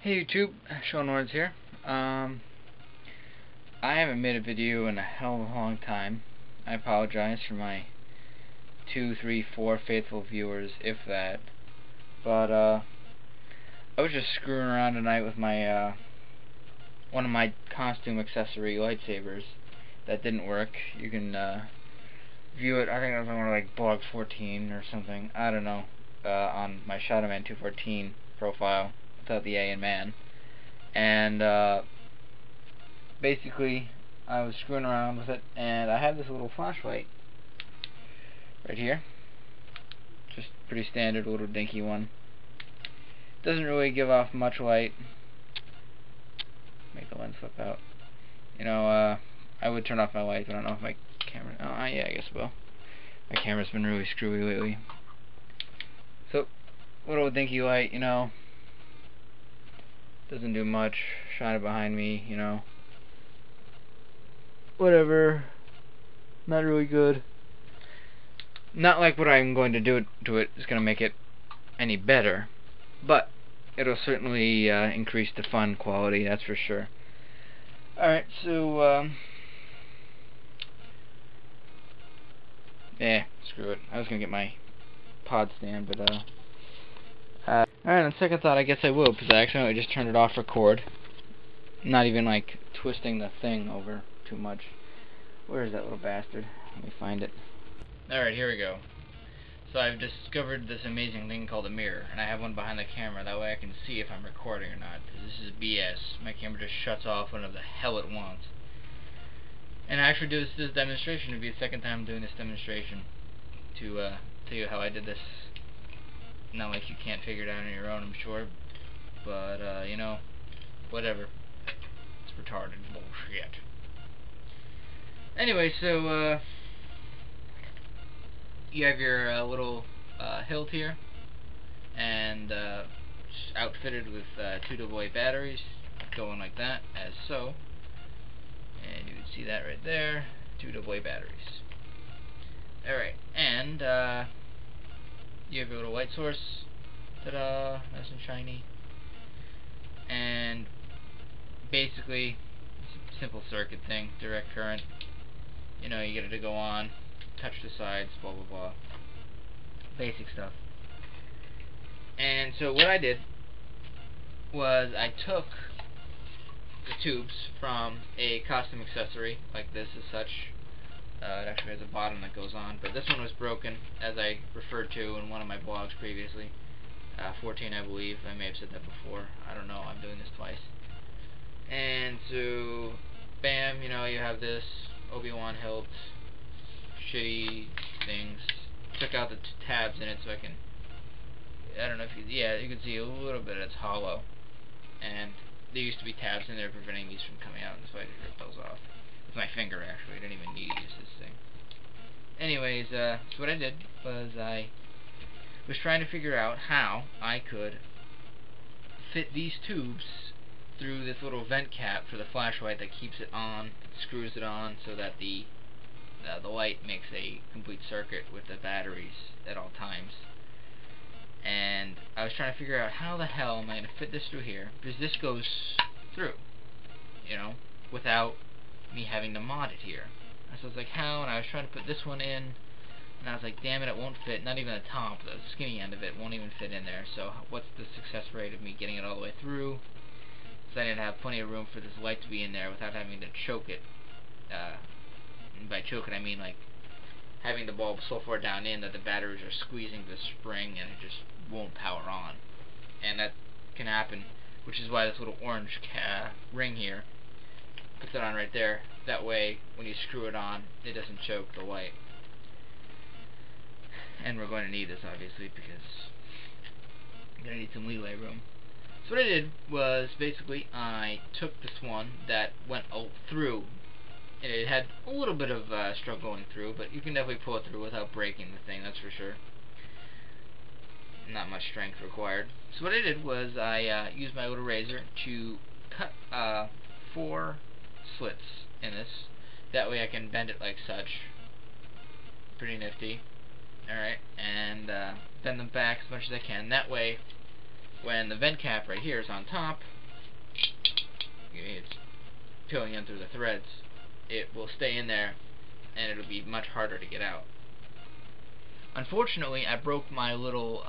Hey YouTube, Sean Lawrence here. I haven't made a video in a hell of a long time. I apologize for my 2, 3, 4 faithful viewers, if that. But I was just screwing around tonight with my one of my costume accessory lightsabers that didn't work. You can view it. I think it was on like blog 14 or something. I don't know. On my Shadowman 214 profile without the A in man. And basically I was screwing around with it, and I had this little flashlight right here, just pretty standard little dinky one. Doesn't really give off much light. Make the lens flip out. You know, I would turn off my lights, but I don't know if my camera. Oh, yeah, I guess it will. My camera's been really screwy lately. So, little dinky light, you know. Doesn't do much. Shine it behind me, you know. Whatever. Not really good. Not like what I'm going to do to it is going to make it any better, but it'll certainly increase the fun quality, that's for sure. Alright, so yeah, screw it. I was going to get my pod stand, but alright, on second thought, I guess I will, because I accidentally just turned it off record. Not even like twisting the thing over too much. Where is that little bastard? Let me find it. Alright, here we go. So I've discovered this amazing thing called a mirror, and I have one behind the camera. That way I can see if I'm recording or not. This is BS. My camera just shuts off whenever the hell it wants. And I actually do this demonstration. It'll be the second time doing this demonstration to tell you how I did this. Not like you can't figure it out on your own, I'm sure. But, you know, whatever. It's retarded bullshit. Anyway, so, you have your little hilt here, and outfitted with 2 AA batteries, going like that, as so. And you can see that right there, 2 AA batteries. Alright, and you have your little light source, ta-da, nice and shiny. And basically, it's a simple circuit thing, direct current. You know, you get it to go on, touch the sides, blah blah blah. Basic stuff. And so what I did was I took the tubes from a costume accessory like this as such. It actually has a bottom that goes on, but this one was broken, as I referred to in one of my blogs previously. 14, I believe. I may have said that before. I don't know. I'm doing this twice. And so, bam, you know, you have this Obi-Wan hilt, shitty things. Took out the tabs in it so I can, I don't know if you, yeah, you can see a little bit it's hollow. And there used to be tabs in there preventing these from coming out, and so I just ripped those off. With my finger, actually. I didn't even need to use this thing. Anyways, so what I did was I was trying to figure out how I could fit these tubes through this little vent cap for the flashlight that keeps it on, screws it on so that the light makes a complete circuit with the batteries at all times. And I was trying to figure out how the hell am I going to fit this through here, because this goes through, you know, without me having to mod it here. And so I was like, how? And I was trying to put this one in, and I was like, damn it, it won't fit. Not even the top, the skinny end of it won't even fit in there. So what's the success rate of me getting it all the way through? So I didn't have plenty of room for this light to be in there without having to choke it. And by choke it, I mean like having the bulb so far down in that the batteries are squeezing the spring and it just won't power on. And that can happen, which is why this little orange ring here puts it on right there. That way, when you screw it on, it doesn't choke the light. And we're going to need this, obviously, because I'm going to need some leeway room. So what I did was, basically, I took this one that went through. And it had a little bit of struggle going through, but you can definitely pull it through without breaking the thing, that's for sure. Not much strength required. So what I did was I used my little razor to cut 4 slits in this. That way I can bend it like such. Pretty nifty. Alright, and bend them back as much as I can. That way when the vent cap right here is on top, it's peeling in through the threads, it will stay in there and it'll be much harder to get out. Unfortunately, I broke my little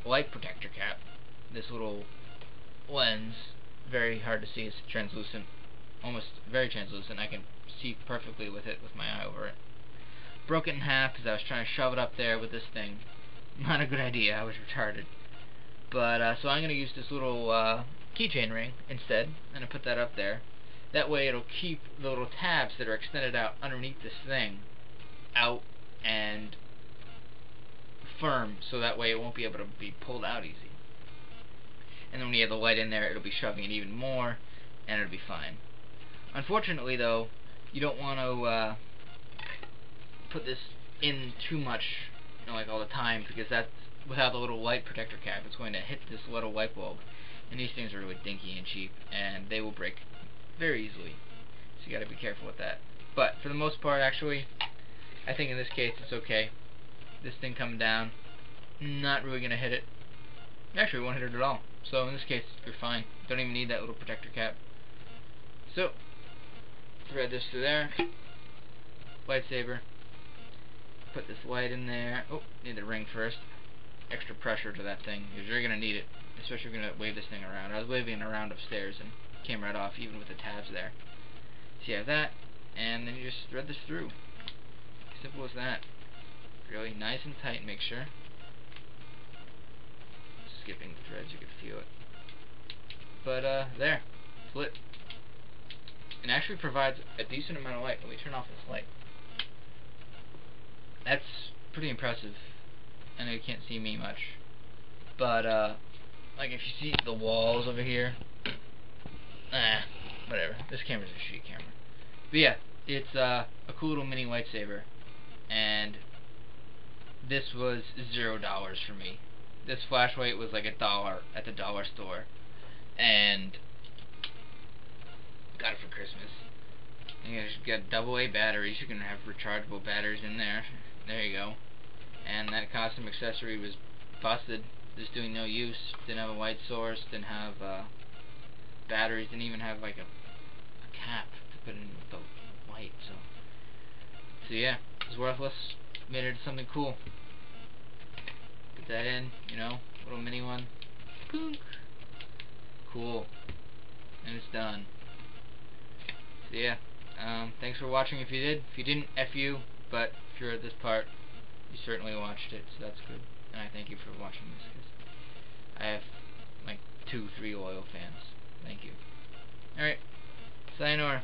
light protector cap. This little lens, very hard to see, it's translucent, almost very translucent. I can see perfectly with it with my eye over it. Broke it in half because I was trying to shove it up there with this thing. Not a good idea, I was retarded. But so I'm going to use this little keychain ring instead, and I put that up there. That way it'll keep the little tabs that are extended out underneath this thing out and firm, so that way it won't be able to be pulled out easy. And then when you have the light in there, it'll be shoving it even more, and it'll be fine. Unfortunately, though, you don't want to put this in too much, you know, like all the time, because that's without the little light protector cap, it's going to hit this little light bulb. And these things are really dinky and cheap, and they will break very easily. So you got to be careful with that. But for the most part, actually, I think in this case it's okay. This thing coming down, not really going to hit it. Actually, it won't hit it at all. So in this case, you're fine. Don't even need that little protector cap. So, thread this through there. Lightsaber. Put this light in there. Oh, need the ring first. Extra pressure to that thing, because you're going to need it. Especially if you're going to wave this thing around. I was waving it around upstairs and came right off, even with the tabs there. So you have that, and then you just thread this through. Simple as that. Really nice and tight, make sure. Skipping the threads, you can feel it. But there, it's lit. It actually provides a decent amount of light. Let me turn off this light. That's pretty impressive. I know you can't see me much, but like if you see the walls over here, whatever. This camera's a shitty camera. But yeah, it's a cool little mini lightsaber, and this was $0 for me. This flashlight was like $1 at the dollar store, and got it for Christmas. And you got AA batteries. You can have rechargeable batteries in there. There you go. And that custom accessory was busted. Just doing no use. Didn't have a light source. Didn't have batteries. Didn't even have like a cap to put in the light. So yeah, it was worthless. Made it something cool. Put that in, you know, little mini one. Punk. Cool. And it's done. So yeah, thanks for watching if you did. If you didn't, F you. But if you're at this part, you certainly watched it, so that's good. And I thank you for watching this, because I have like 2-3 loyal fans. Thank you. Alright, sayonara.